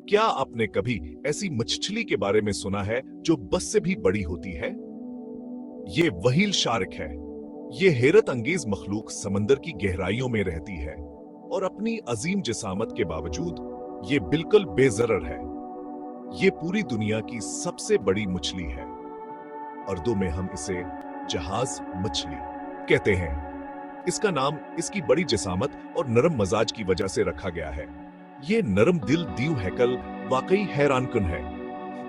क्या आपने कभी ऐसी मछली के बारे में सुना है जो बस से भी बड़ी होती है? ये व्हेल शार्क है। ये हैरत अंगेज मखलूक समंदर की गहराइयों में रहती है और अपनी अजीम जिसामत के बावजूद ये बिल्कुल बेजरर है। ये पूरी दुनिया की सबसे बड़ी मछली है। उर्दू में हम इसे जहाज मछली कहते हैं। इसका नाम इसकी बड़ी जिसामत और नरम मजाज की वजह से रखा गया है। ये नरम दिल दीव हैकल वाकई हैरानकुन है।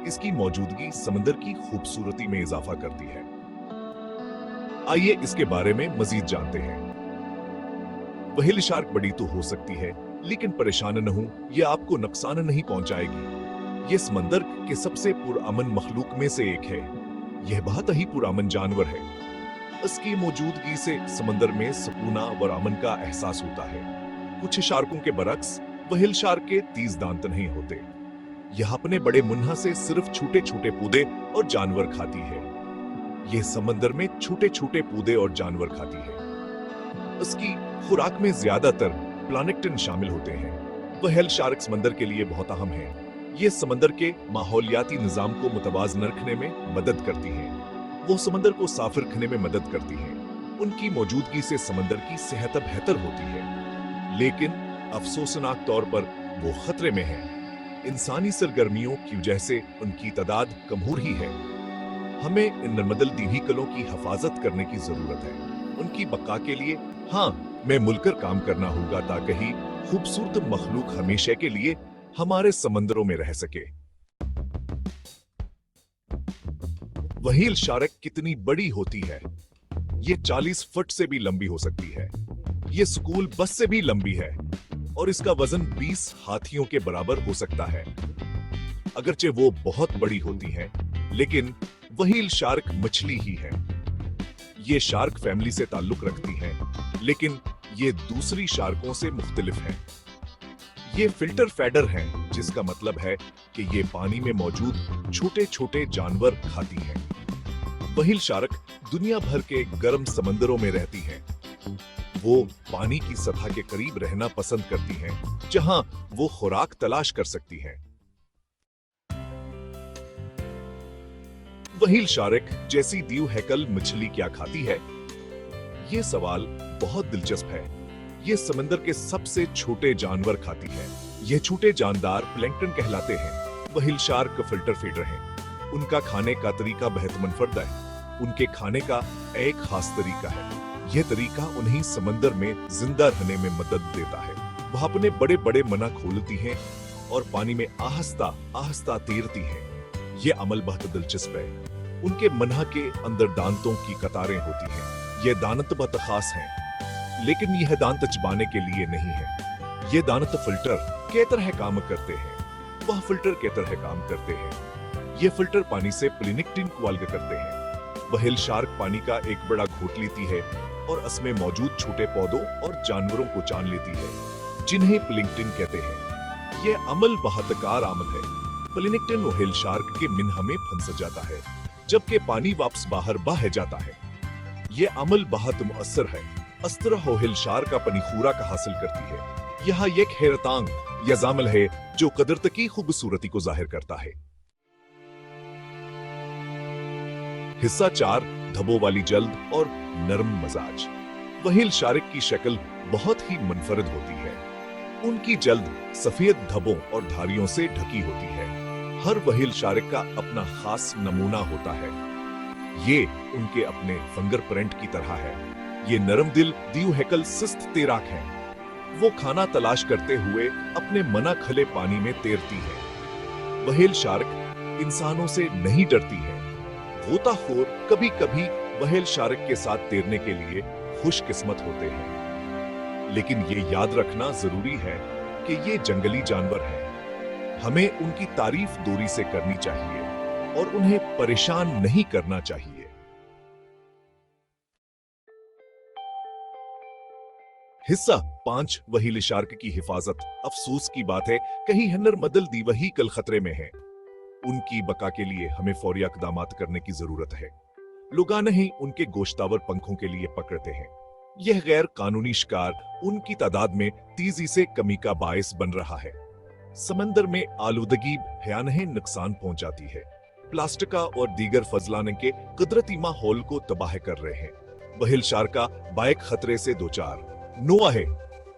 इसकी मौजूदगी समंदर की खूबसूरती में इजाफा करती है। आइए इसके बारे में मजीद जानते हैं। व्हेल शार्क बड़ी तो हो सकती है, लेकिन परेशान न हो, यह आपको नुकसान नहीं पहुंचाएगी। यह समंदर के सबसे पुरअमन मखलूक में से एक है। यह बहुत ही पुरअमन जानवर है। इसकी मौजूदगी से समंदर में सुकूना और अमन का एहसास होता है। कुछ शार्कों के बरक्स व्हेल शार्क के तेज दांत नहीं होते। यह अपने बड़े मुन्ना से सिर्फ छोटे छोटे पौधे और जानवर खाती है। यह समंदर में छोटे छोटे पौधे और जानवर खाती है। इसकी खुराक में ज्यादातर प्लांक्टन शामिल होते हैं। व्हेल शार्क समंदर के लिए बहुत अहम है। ये समंदर के माहौलियाती निजाम को मुतवाज़न रखने में मदद करती है। वो समंदर को साफ रखने में मदद करती है। उनकी मौजूदगी से समंदर की सेहत बेहतर होती है, लेकिन अफसोसनाक तौर पर वो खतरे में है। इंसानी सरगर्मियों की वजह से उनकी तादाद कम हो रही है। हमें इन नरमदल दीवी कलों की हिफाजत करने की जरूरत है। उनकी बका के लिए मैं मिलकर काम करना होगा ताकि ही खूबसूरत मखलूक हमेशा के लिए हमारे समंदरों में रह सके। व्हेल शार्क कितनी बड़ी होती है? ये 40 फुट से भी लंबी हो सकती है। ये स्कूल बस से भी लंबी है और इसका वजन 20 हाथियों के बराबर हो सकता है। अगरचे वो बहुत बड़ी होती हैं, लेकिन व्हेल शार्क मछली ही है। ये शार्क फैमिली से ताल्लुक रखती हैं, लेकिन ये दूसरी शार्कों से मुख्तलिफ है। ये फिल्टर फैडर हैं, जिसका मतलब है कि ये पानी में मौजूद छोटे छोटे जानवर खाती हैं। व्हेल शार्क दुनिया भर के गर्म समंदरों में रहती हैं। वो पानी की सतह के करीब रहना पसंद करती हैं, जहां वो खुराक तलाश कर सकती हैं। व्हेल शार्क जैसी दीव हैकल मछली क्या खाती है? ये सवाल बहुत दिलचस्प है। ये समंदर के सबसे छोटे जानवर खाती है। ये छोटे जानदार प्लैंक्टन कहलाते हैं। व्हेल शार्क फिल्टर फीडर हैं। उनका खाने का तरीका बेहद मुनफरद है। उनके खाने का एक खास तरीका है। यह तरीका उन्हें समंदर में जिंदा रहने में मदद देता है। वह अपने बड़े बड़े मना खोलती हैं और पानी में आहिस्ता आहिस्ता तैरती हैं। यह अमल बहुत दिलचस्प है। उनके मना के अंदर दांतों की कतारें होती हैं। यह दांत बहुत खास हैं, लेकिन यह दांत चबाने के लिए नहीं है। यह दांत फिल्टर के तरह काम करते हैं। वह फिल्टर के तरह काम करते हैं। यह फिल्टर पानी से प्लैंक्टन को अलग करते हैं। व्हेल शार्क पानी का एक बड़ा घोट लेती है और इसमें मौजूद छोटे पौधों और जानवरों को जान लेती है, जिन्हें प्लैंक्टन कहते हैं। यह अमल बहुत कारआमद है। प्लैंक्टन व्हेल शार्क के मिन्हा में फंस जाता है, जबकि पानी वापस बाहर बह जाता है। यह अमल बहुत मुअस्सर है। इस तरह व्हेल शार्क अपनी खुराक हासिल करती है। यह एक हैरतांग यजामल है जो कुदरत की खूबसूरती को जाहिर करता है। हिस्सा 4, धब्बों वाली जल्द और नरम मजाज। व्हेल शार्क की शक्ल बहुत ही मुनफरद होती है। उनकी जल्द सफेद धब्बों और धारियों से ढकी होती है। हर व्हेल शार्क का अपना खास नमूना होता है। ये उनके अपने फिंगरप्रिंट की तरह है। ये नरम दिल दीव हैकल सुस्त तैराक है। वो खाना तलाश करते हुए अपने मना खले पानी में तैरती है। व्हेल शार्क इंसानों से नहीं डरती है। गोताखोर कभी कभी व्हेल शार्क के साथ तैरने के लिए खुशकिस्मत होते हैं, लेकिन ये याद रखना जरूरी है कि ये जंगली जानवर हैं। हमें उनकी तारीफ दूरी से करनी चाहिए और उन्हें परेशान नहीं करना चाहिए। हिस्सा 5, व्हेल शार्क की हिफाजत। अफसोस की बात है, कहीं नरमदल दी वही कल खतरे में है। उनकी बका के लिए हमें फौरी इक़दामात करने की जरूरत है। लोग नहीं उनके गोश्तावर पंखों के लिए पकड़ते हैं। यह गैर कानूनी शिकार उनकी तादाद में तेजी से कमी का बायस बन रहा है। समंदर में आलूदगी भयानक नुकसान पहुंचाती है। प्लास्टिक और दीगर फजलाने के कुदरती माहौल को तबाह कर रहे हैं। व्हेल शार्क का बाइक खतरे से दो चार नोआ है।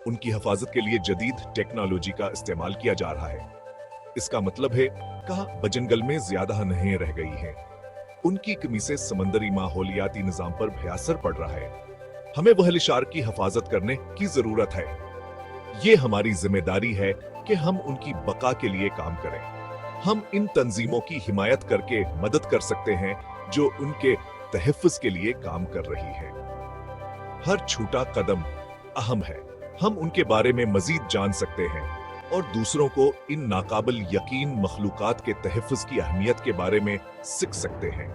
उनकी हिफाजत के लिए जदीद टेक्नोलॉजी का इस्तेमाल किया जा रहा है। इसका मतलब है कहा बजनगल में ज्यादा नहीं रह गई है। उनकी कमी से समंदरी माहौलियाती निजाम पर भी असर पड़ रहा है। हमें व्हेल शार्क की हिफाजत करने की जरूरत है। ये हमारी जिम्मेदारी है कि हम उनकी बका के लिए काम करें। हम इन तंजीमों की हिमायत करके मदद कर सकते हैं जो उनके तहफ़्फ़ुज़ के लिए काम कर रही है। हर छोटा कदम अहम है। हम उनके बारे में मजीद जान सकते हैं और दूसरों को इन नाकाबिल यकीन मखलूकात के तहफ़्फ़ुज़ की अहमियत के बारे में सीख सकते हैं।